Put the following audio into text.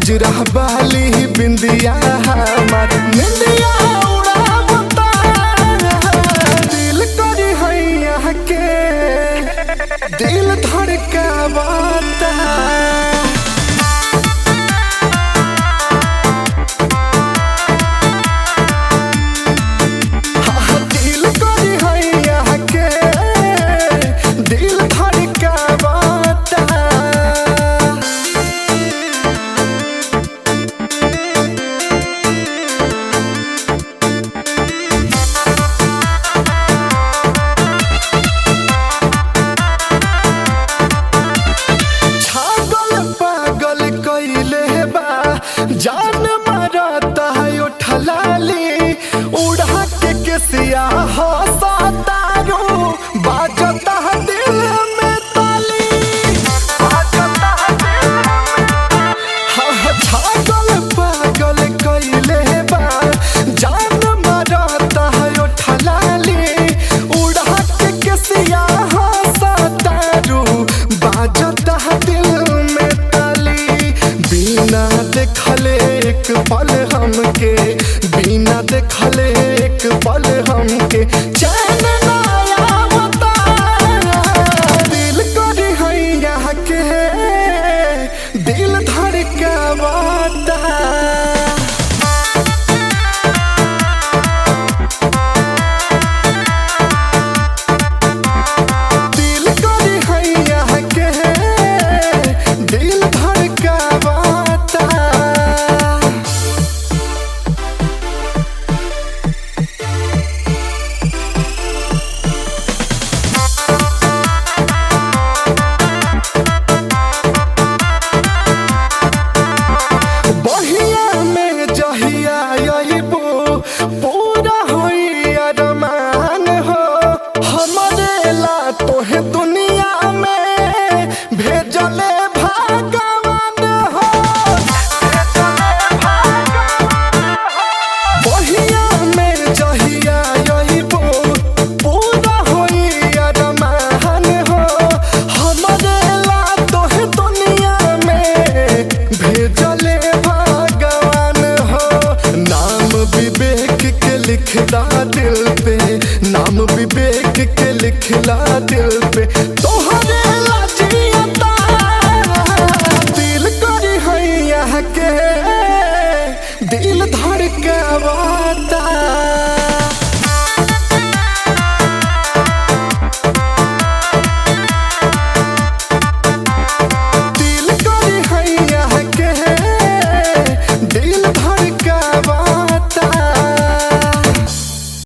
गजरा बाली बिंदिया हमार निंदिया उड़ावता दिल करी हैया के दिल धड़कावता जान मारता है उठलाली उड़ा के केसिया हंसतारू बाजता है दिल में ताली बाजता है दिल में हाँ छागल पागल कइले बा जान मारता है उठलाली उड़ा के केसिया हंसतारू बाजता है दिल में ताली बिना देखले एक पल हमके बिना देखले एक पल हमके चैन ना आवता दिल करी हैया के दिल धड़कावता पूरा होई अरमान हो हमरे ला तोहे दुनिया में भेजले भगवान हो बहिया में जहिया अइबो पूरा होई अरमान हो हमरे ला तोहे दुनिया में भेजले भगवान हो नाम विवेक के लिखला दिल पे नाम विवेक के लिखला दिल पे